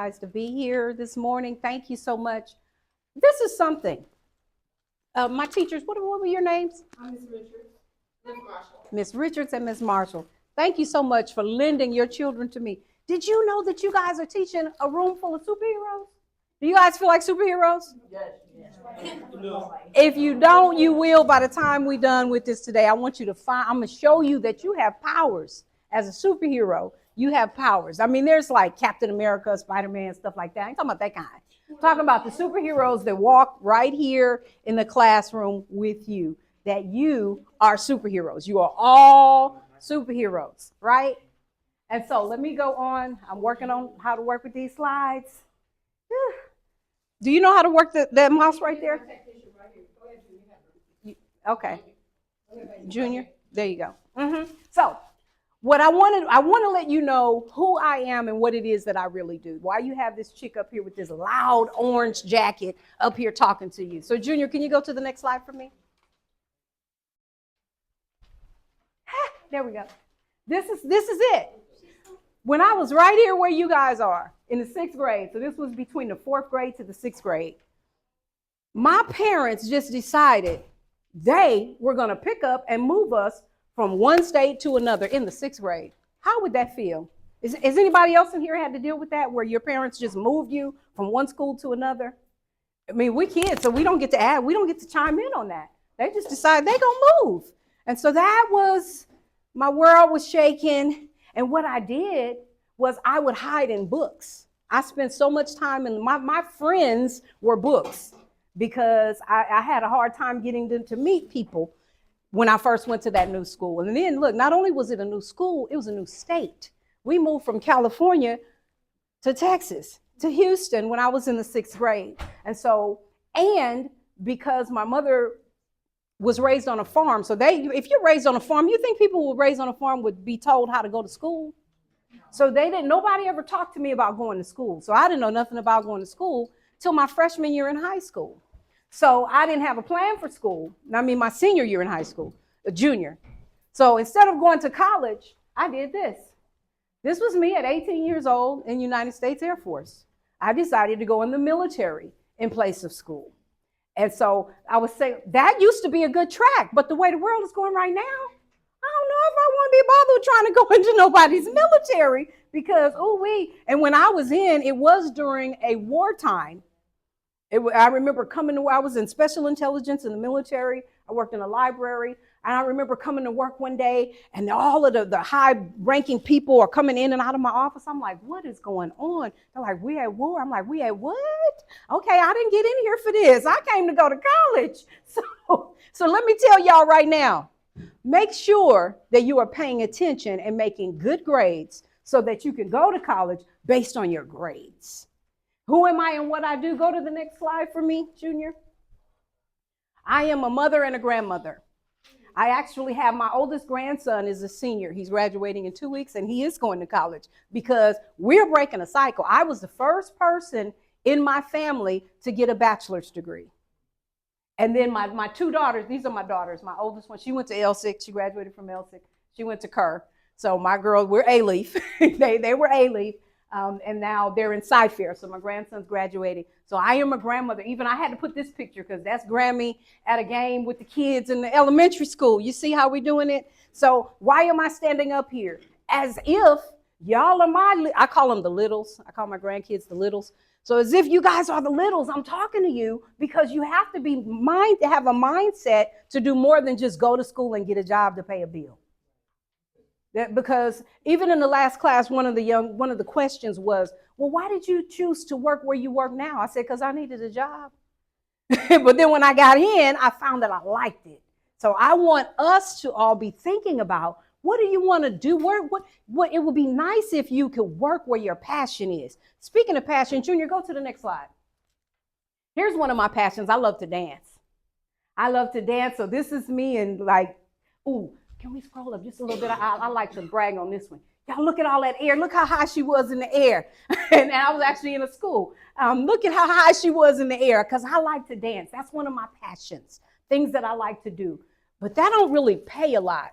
Guys, to be here this morning. Thank you so much. This is something. My teachers, what were your names? I'm Miss Richards, Miss Marshall. Miss Richards and Miss Marshall. Thank you so much for lending your children to me. Did you know that you guys are teaching a room full of superheroes? Do you guys feel like superheroes? Yes. If you don't, you will by the time we're done with this today. I want you to find, I'm going to show you that you have powers as a superhero. You have powers. I mean, there's like Captain America, Spider-Man, stuff like that. I ain't talking about that kind. I'm talking about the superheroes that walk right here in the classroom with you, that you are superheroes. You are all superheroes, right? And so let me go on. I'm working on how to work with these slides. Do you know how to work the mouse right there? Okay. Junior, there you go. So what I want to let you know who I am and what it is that I really do. Why you have this chick up here with this loud orange jacket up here talking to you. So Junior, can you go to the next slide for me? There we go. This is it. When I was right here where you guys are in the 6th grade, so this was between the 4th grade to the 6th grade, my parents just decided they were going to pick up and move us from one state to another in the 6th grade. How would that feel? Is anybody else in here had to deal with that, where your parents just moved you from one school to another? I mean, we kids, so we don't get to chime in on that. They just decided they're going to move. And so that was, my world was shaking. And what I did was I would hide in books. I spent so much time in my friends were books, because I had a hard time getting them to meet people when I first went to that new school. And then look, not only was it a new school, it was a new state. We moved from California to Texas, to Houston when I was in the 6th grade. And because my mother was raised on a farm, so if you're raised on a farm, you think people who were raised on a farm would be told how to go to school? So nobody ever talked to me about going to school. So I didn't know nothing about going to school till my freshman year in high school. So I didn't have a plan for school. I mean, my senior year in high school, a junior. So instead of going to college, I did this. This was me at 18 years old in United States Air Force. I decided to go in the military in place of school. And so I was saying, that used to be a good track, but the way the world is going right now, I don't know if I want to be bothered trying to go into nobody's military, because, and when I was it was during a wartime. I remember I was in special intelligence in the military. I worked in a library. And I remember coming to work one day, and all of the high-ranking people are coming in and out of my office. I'm like, what is going on? They're like, we at war. I'm like, we at what? Okay, I didn't get in here for this. I came to go to college. So let me tell y'all right now, make sure that you are paying attention and making good grades so that you can go to college based on your grades. Who am I and what I do? Go to the next slide for me, Junior. I am a mother and a grandmother. I actually have my oldest grandson is a senior. He's graduating in 2 weeks, and he is going to college because we're breaking a cycle. I was the first person in my family to get a bachelor's degree. And then my 2 daughters, these are my daughters. My oldest one, she went to LSIC. She graduated from LSIC. She went to Kerr. So my girls, we're A-Leaf. they were A-Leaf. And now they're in Sci-Fair. So my grandson's graduating. So I am a grandmother. Even I had to put this picture because that's Grammy at a game with the kids in the elementary school. You see how we're doing it? So why am I standing up here? As if y'all are I call them the littles. I call my grandkids the littles. So as if you guys are the littles, I'm talking to you because you have to have a mindset to do more than just go to school and get a job to pay a bill. Because even in the last class, one of the questions was, well, why did you choose to work where you work now? I said, because I needed a job. But then when I got in, I found that I liked it. So I want us to all be thinking about, what do you want to do? What it would be nice if you could work where your passion is. Speaking of passion, Junior, go to the next slide. Here's one of my passions. I love to dance. So this is me, and like, can we scroll up just a little bit? I like to brag on this one. Y'all look at all that air. Look how high she was in the air. And I was actually in a school. Look at how high she was in the air, because I like to dance. That's one of my passions, things that I like to do. But that don't really pay a lot.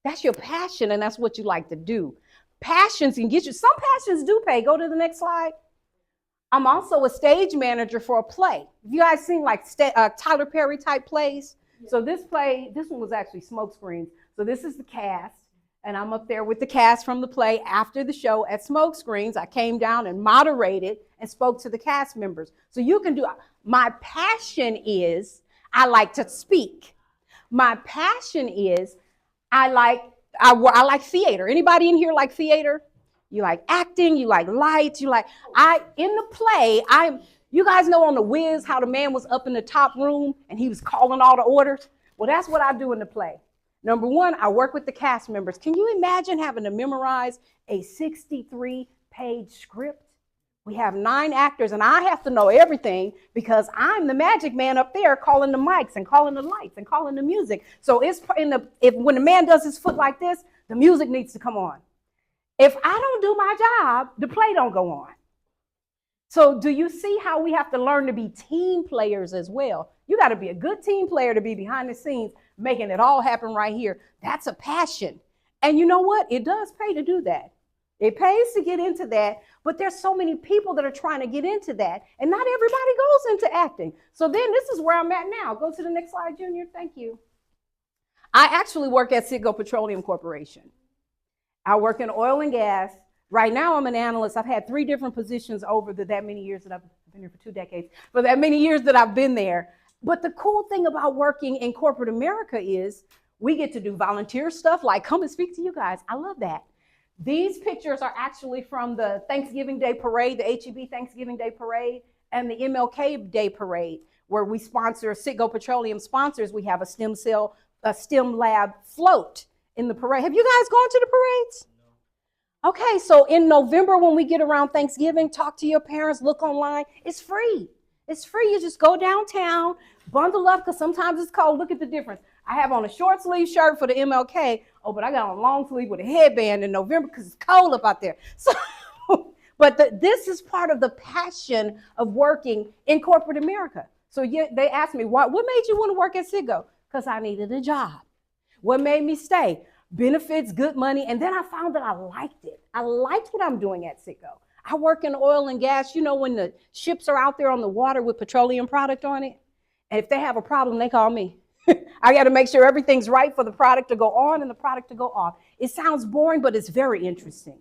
That's your passion, and that's what you like to do. Passions can get you. Some passions do pay. Go to the next slide. I'm also a stage manager for a play. Have you guys seen like Tyler Perry type plays? So this one was actually smoke screens. So this is the cast, and I'm up there with the cast from the play after the show at smoke screens. I came down and moderated and spoke to the cast members. So you can do, my passion is I like to speak. My passion is I like theater. Anybody in here like theater? You like acting, you like lights, in the play, you guys know on The Wiz how the man was up in the top room and he was calling all the orders? Well, that's what I do in the play. Number one, I work with the cast members. Can you imagine having to memorize a 63-page script? We have 9 actors and I have to know everything because I'm the magic man up there calling the mics and calling the lights and calling the music. So when the man does his foot like this, the music needs to come on. If I don't do my job, the play don't go on. So do you see how we have to learn to be team players as well? You got to be a good team player to be behind the scenes, making it all happen right here. That's a passion. And you know what? It does pay to do that. It pays to get into that, but there's so many people that are trying to get into that, and not everybody goes into acting. So then this is where I'm at now. Go to the next slide, Junior. Thank you. I actually work at Citgo Petroleum Corporation. I work in oil and gas. Right now, I'm an analyst. I've had 3 different positions over that many years that I've been here for 2 decades, for that many years that I've been there. But the cool thing about working in corporate America is we get to do volunteer stuff like come and speak to you guys. I love that. These pictures are actually from the Thanksgiving Day Parade, the HEB Thanksgiving Day Parade, and the MLK Day Parade, where we sponsor, Citgo Petroleum sponsors, we have a STEM lab float in the parade. Have you guys gone to the parades? No. Okay, so in November when we get around Thanksgiving, talk to your parents, look online. It's free. It's free. You just go downtown, bundle up, because sometimes it's cold. Look at the difference. I have on a short sleeve shirt for the MLK. Oh, but I got on a long sleeve with a headband in November because it's cold up out there. So, but this is part of the passion of working in corporate America. So they asked me, what made you want to work at Citgo? Because I needed a job. What made me stay? Benefits, good money. And then I found that I liked it. I liked what I'm doing at Citgo. I work in oil and gas. You know, when the ships are out there on the water with petroleum product on it, and if they have a problem, they call me. I got to make sure everything's right for the product to go on and the product to go off. It sounds boring, but it's very interesting.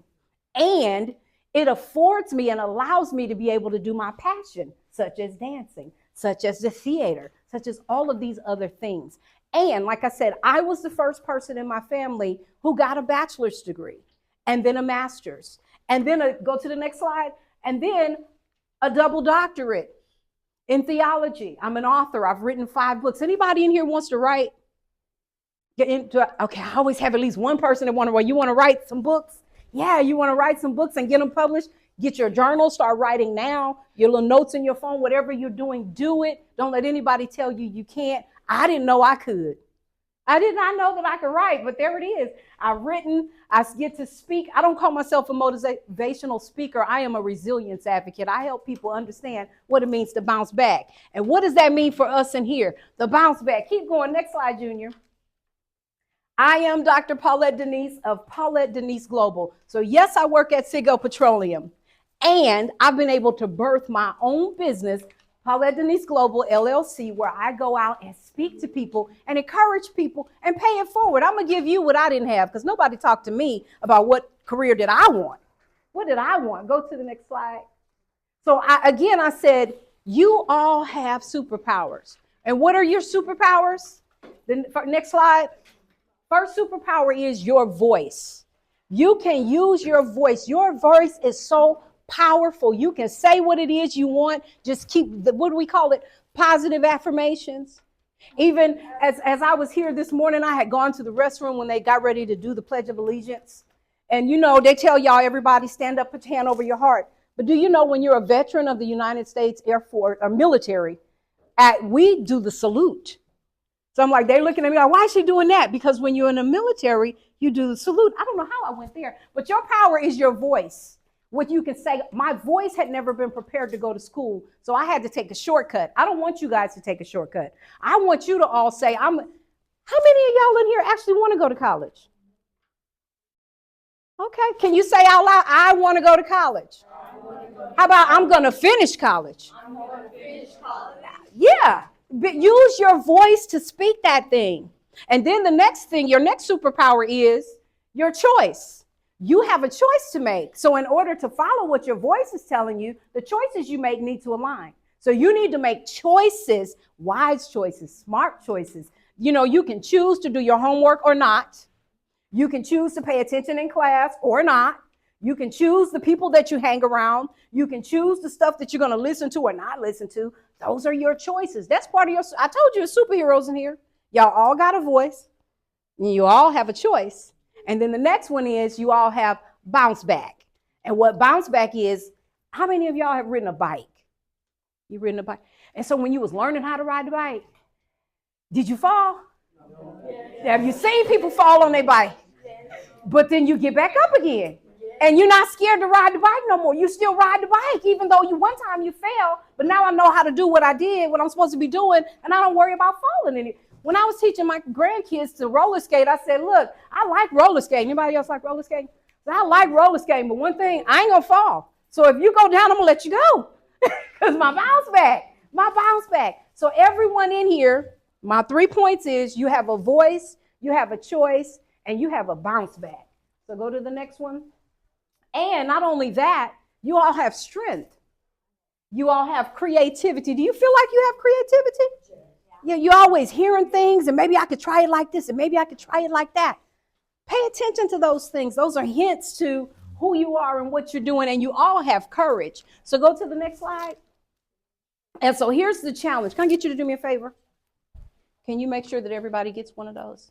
And it affords me and allows me to be able to do my passion, such as dancing, such as the theater, such as all of these other things. And like I said, I was the first person in my family who got a bachelor's degree and then a master's and then go to the next slide, and then a double doctorate in theology. I'm an author. I've written 5 books. Anybody in here wants to write? Okay, I always have at least one person that you want to write some books? Yeah, you want to write some books and get them published? Get your journal, start writing now. Your little notes in your phone, whatever you're doing, do it. Don't let anybody tell you you can't. I didn't know I could. I did not know that I could write, but there it is. I've written, I get to speak. I don't call myself a motivational speaker. I am a resilience advocate. I help people understand what it means to bounce back. And what does that mean for us in here? The bounce back. Keep going. Next slide, Junior. I am Dr. Paulette Denise of Paulette Denise Global. So yes, I work at Citgo Petroleum, and I've been able to birth my own business, Paulette Denise Global, LLC, where I go out and speak to people and encourage people and pay it forward. I'm going to give you what I didn't have because nobody talked to me about what career did I want. What did I want? Go to the next slide. So I said, you all have superpowers. And what are your superpowers? The next slide. First superpower is your voice. You can use your voice. Your voice is so powerful. You can say what it is you want. Just keep what do we call it? Positive affirmations. Even as I was here this morning, I had gone to the restroom when they got ready to do the Pledge of Allegiance. And you know, they tell y'all, everybody stand up, put your hand over your heart. But do you know when you're a veteran of the United States Air Force or military, we do the salute. So I'm like, they're looking at me like, why is she doing that? Because when you're in the military, you do the salute. I don't know how I went there, but your power is your voice. What you can say. My voice had never been prepared to go to school, so I had to take a shortcut. I don't want you guys to take a shortcut. I want you to all say, how many of y'all in here actually want to go to college? Okay, can you say out loud, I want to go to college? How about I'm going to finish college? I'm going to finish college. Yeah, but use your voice to speak that thing. And then the next thing, your next superpower is your choice. You have a choice to make. So in order to follow what your voice is telling you, the choices you make need to align. So you need to make choices, wise choices, smart choices. You know, you can choose to do your homework or not. You can choose to pay attention in class or not. You can choose the people that you hang around. You can choose the stuff that you're going to listen to or not listen to. Those are your choices. That's part of your, I told you, superheroes in here. Y'all all got a voice. And you all have a choice. And then the next one is you all have bounce back. And what bounce back is, how many of y'all have ridden a bike? You've ridden a bike. And so when you was learning how to ride the bike, did you fall? No. Have you seen people fall on their bike? But then you get back up again. And you're not scared to ride the bike no more. You still ride the bike, even though one time you fell. But now I know how to do what I did, what I'm supposed to be doing, and I don't worry about falling in it. When I was teaching my grandkids to roller skate, I said, look, I like roller skating. Anybody else like roller skating? I like roller skating, but one thing, I ain't going to fall. So if you go down, I'm going to let you go. Because my bounce back. So everyone in here, my 3 points is you have a voice, you have a choice, and you have a bounce back. So go to the next one. And not only that, you all have strength. You all have creativity. Do you feel like you have creativity? Yeah, you're always hearing things, and maybe I could try it like this, and maybe I could try it like that. Pay attention to those things. Those are hints to who you are and what you're doing, and you all have courage. So go to the next slide. And so here's the challenge. Can I get you to do me a favor? Can you make sure that everybody gets one of those?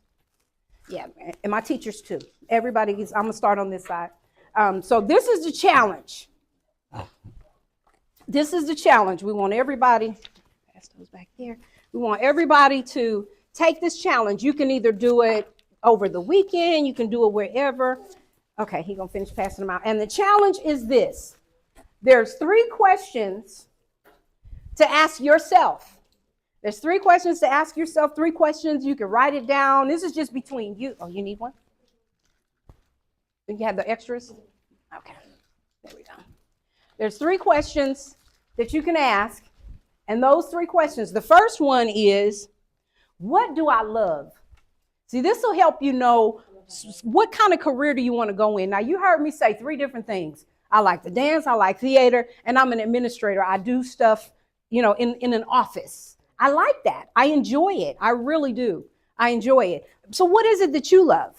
Yeah, and my teachers too. Everybody gets, I'm going to start on this side. So this is the challenge. This is the challenge. We want everybody, pass those back there. We want everybody to take this challenge. You can either do it over the weekend. You can do it wherever. Okay, he's going to finish passing them out. And the challenge is this. There's 3 questions to ask yourself. There's 3 questions to ask yourself, 3 questions. You can write it down. This is just between you. Oh, you need one? You have the extras? Okay, there we go. There's 3 questions that you can ask. And those 3 questions, the first one is, what do I love? See, this will help you know what kind of career do you want to go in. Now, you heard me say 3 different things. I like to dance, I like theater, and I'm an administrator. I do stuff, in an office. I like that. I enjoy it. I really do. I enjoy it. So what is it that you love?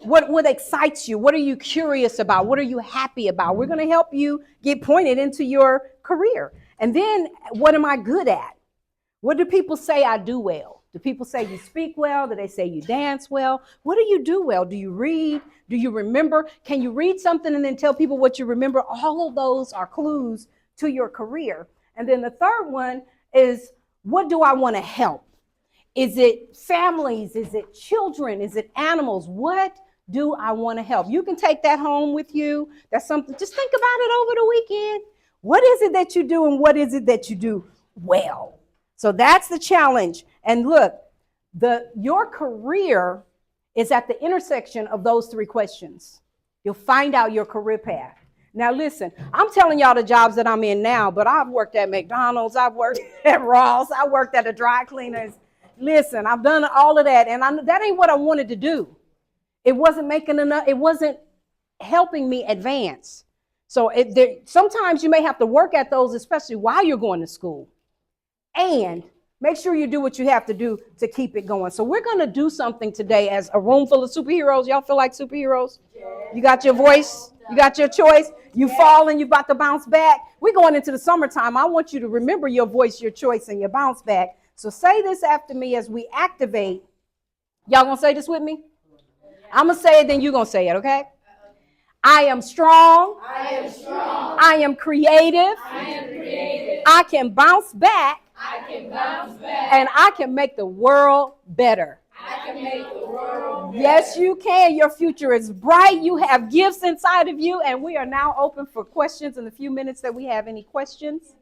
What excites you? What are you curious about? What are you happy about? We're going to help you get pointed into your career. And then, what am I good at? What do people say I do well? Do people say you speak well? Do they say you dance well? What do you do well? Do you read? Do you remember? Can you read something and then tell people what you remember? All of those are clues to your career. And then the third one is, what do I want to help? Is it families? Is it children? Is it animals? What do I want to help? You can take that home with you. That's something. Just think about it over the weekend. What is it that you do and what is it that you do well? So that's the challenge. And look, your career is at the intersection of those 3 questions. You'll find out your career path. Now listen, I'm telling y'all the jobs that I'm in now, but I've worked at McDonald's, I've worked at Ross, I worked at a dry cleaners. Listen, I've done all of that, and that ain't what I wanted to do. It wasn't making enough. It wasn't helping me advance. So sometimes you may have to work at those, especially while you're going to school. And make sure you do what you have to do to keep it going. So we're going to do something today as a room full of superheroes. Y'all feel like superheroes? You got your voice. You got your choice. You fall and you're about to bounce back. We're going into the summertime. I want you to remember your voice, your choice, and your bounce back. So say this after me as we activate. Y'all going to say this with me? I'm going to say it, then you're going to say it, okay? I am strong. I am strong. I am creative. I am creative. I can bounce back. I can bounce back. And I can make the world better. I can make the world better. Yes, you can. Your future is bright. You have gifts inside of you. And we are now open for questions in the few minutes that we have. Any questions?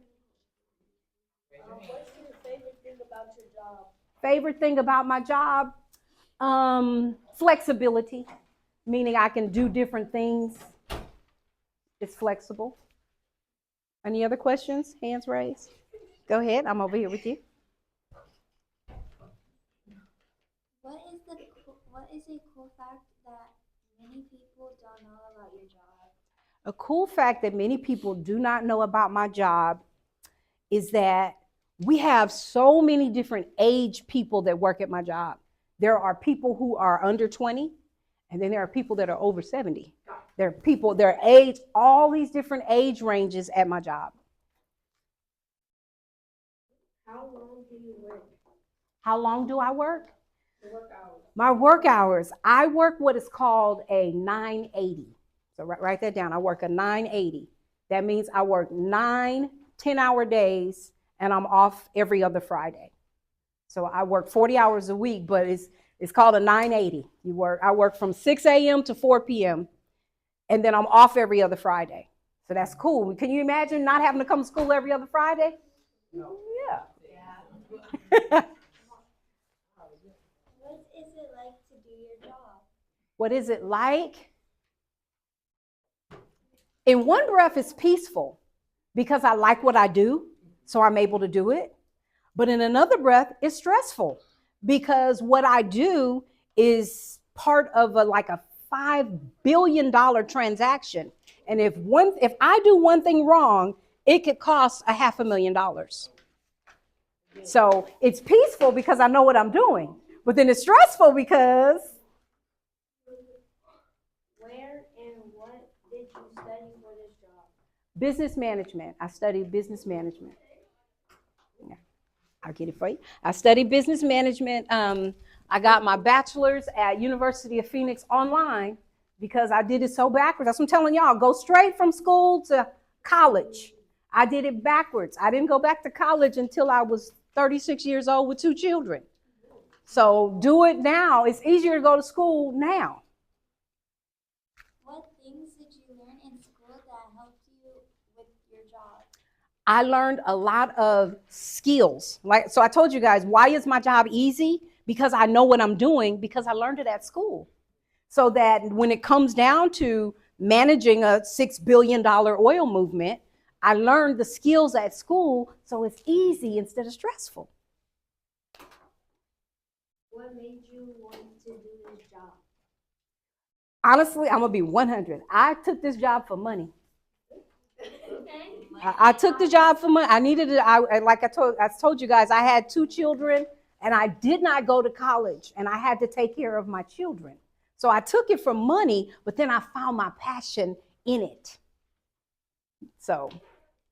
What's your favorite thing about your job? Favorite thing about my job? Flexibility, meaning I can do different things. It's flexible. Any other questions? Hands raised. Go ahead. I'm over here with you. What is a cool fact that many people don't know about your job? A cool fact that many people do not know about my job is that we have so many different age people that work at my job. There are people who are under 20, and then there are people that are over 70. There are people, their age, all these different age ranges at my job. How long do you work? How long do I work? The work hours. My work hours, I work what is called a 980. So write that down. I work a 980. That means I work 9 10-hour days, and I'm off every other Friday. So I work 40 hours a week, but it's called a 980. I work from 6 a.m. to 4 p.m., and then I'm off every other Friday. So that's cool. Can you imagine not having to come to school every other Friday? No. Yeah. What is it like to do your job? What is it like? In one breath, it's peaceful because I like what I do, so I'm able to do it. But in another breath, it's stressful because what I do is part of like a $5 billion transaction. And if I do one thing wrong, it could cost $500,000. So it's peaceful because I know what I'm doing, but then it's stressful because. Where and what did you study for this job? Business management. I studied business management. Yeah, I'll get it for you. I studied business management. I got my bachelor's at University of Phoenix online because I did it so backwards. That's what I'm telling y'all. Go straight from school to college. I did it backwards. I didn't go back to college until I was 36 years old with 2 children. So do it now. It's easier to go to school now. What things did you learn in school that helped you with your job? I learned a lot of skills. So I told you guys, why is my job easy? Because I know what I'm doing, because I learned it at school. So that when it comes down to managing a $6 billion oil movement, I learned the skills at school, so it's easy instead of stressful. What made you want to do this job? Honestly, I'm gonna be 100. I took this job for money. I took the job for money. I needed it. I told you guys, I had 2 children, and I did not go to college, and I had to take care of my children. So I took it for money, but then I found my passion in it. So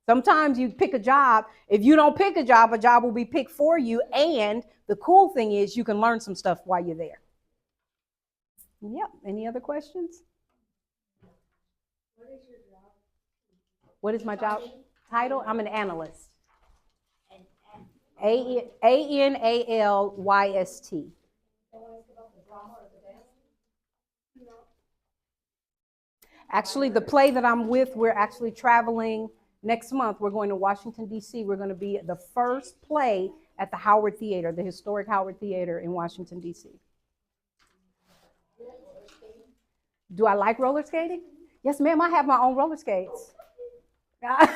sometimes you pick a job. If you don't pick a job will be picked for you. And the cool thing is you can learn some stuff while you're there. Yep. Any other questions? What is your job? What is my job title? I'm an analyst. ANALYST. Actually, the play that I'm with, we're actually traveling next month. We're going to Washington, D.C. We're going to be the first play at the Howard Theater, the historic Howard Theater in Washington, D.C. Do I like roller skating? Yes, ma'am, I have my own roller skates. I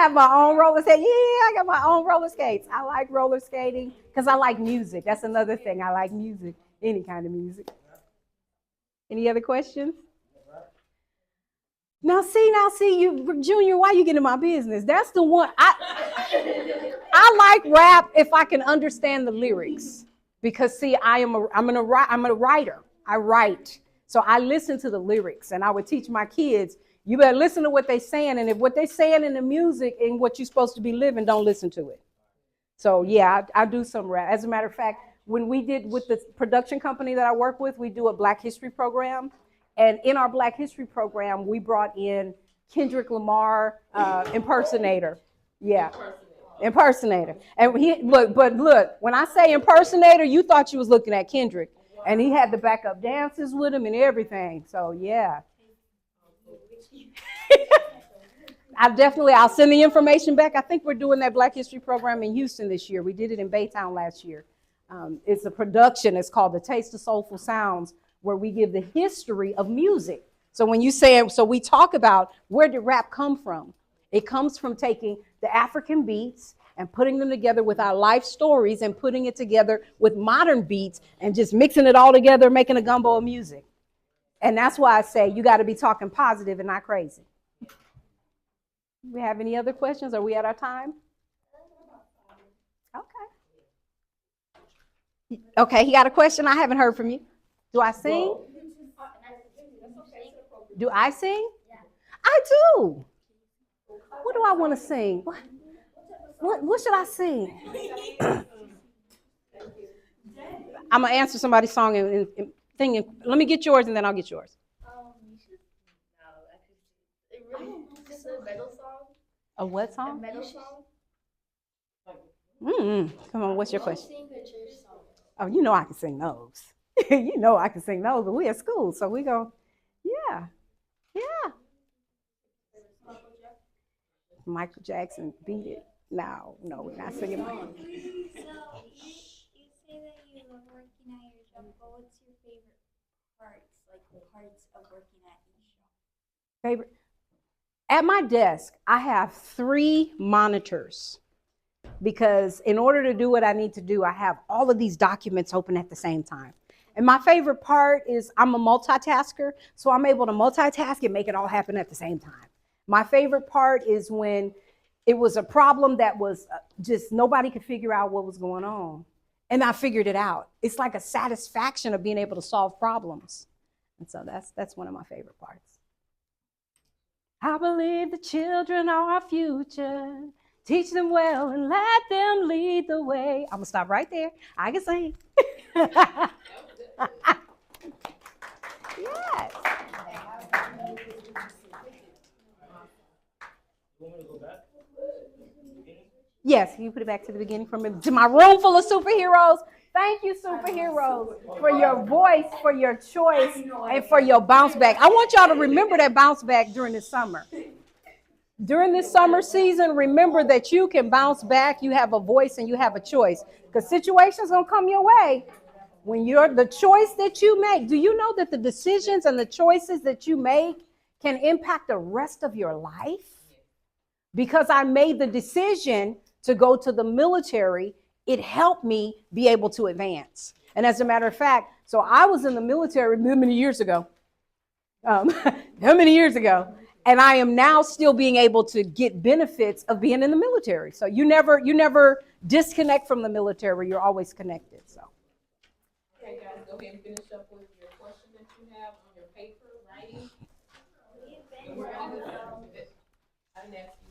have my own roller skates. Yeah, I got my own roller skates. I like roller skating because I like music. That's another thing. I like music, any kind of music. Any other questions? Now see, you, Junior, why you get in my business? That's the one. I like rap if I can understand the lyrics. Because see, I'm a writer. I write. So I listen to the lyrics, and I would teach my kids, you better listen to what they're saying, and if what they're saying in the music and what you're supposed to be living, don't listen to it. So yeah, I do some rap. As a matter of fact, when we did with the production company that I work with, we do a Black History program. And in our Black History program, we brought in Kendrick Lamar impersonator. Yeah, impersonator. And look, when I say impersonator, you thought you was looking at Kendrick. And he had the backup dances with him and everything. So yeah. I'll send the information back. I think we're doing that Black History program in Houston this year. We did it in Baytown last year. It's a production. It's called The Taste of Soulful Sounds, where we give the history of music. So when you say, so we talk about where did rap come from? It comes from taking the African beats and putting them together with our life stories and putting it together with modern beats and just mixing it all together, making a gumbo of music. And that's why I say you got to be talking positive and not crazy. We have any other questions? Are we at our time? Okay. Okay, he got a question I haven't heard from you. Do I sing? Do I sing? I do. What do I want to sing? What should I sing? I'm going to answer somebody's song and sing. Let me get yours and then I'll get yours. You should no, actually, just a metal song. A what A song? metal song. Come on, what's your question? Sing the church song. Oh, you know I can sing those. You know I can sing those, but we at school, so we go, yeah. Michael Jackson, Beat It. No, we're not singing. So you say that you love working at your job, but what's your favorite parts, like the parts of working at each job? Favorite? At my desk, I have 3 monitors because in order to do what I need to do, I have all of these documents open at the same time. And my favorite part is I'm a multitasker, so I'm able to multitask and make it all happen at the same time. My favorite part is when it was a problem that was just nobody could figure out what was going on. And I figured it out. It's like a satisfaction of being able to solve problems. And so that's one of my favorite parts. I believe the children are our future. Teach them well and let them lead the way. I'm going to stop right there. I can sing. Yes. Yes, you put it back to the beginning to my room full of superheroes. Thank you, superheroes, for your voice, for your choice, and for your bounce back. I want y'all to remember that bounce back during the summer. During this summer season, remember that you can bounce back. You have a voice and you have a choice because situations going to come your way. When you're the choice that you make, do you know that the decisions and the choices that you make can impact the rest of your life? Because I made the decision to go to the military, it helped me be able to advance. And as a matter of fact, so I was in the military many years ago. How many years ago? And I am now still being able to get benefits of being in the military. So you never disconnect from the military. You're always connected. So. Okay, guys, go ahead and finish up with your question that you have on your paper, writing. I didn't ask you.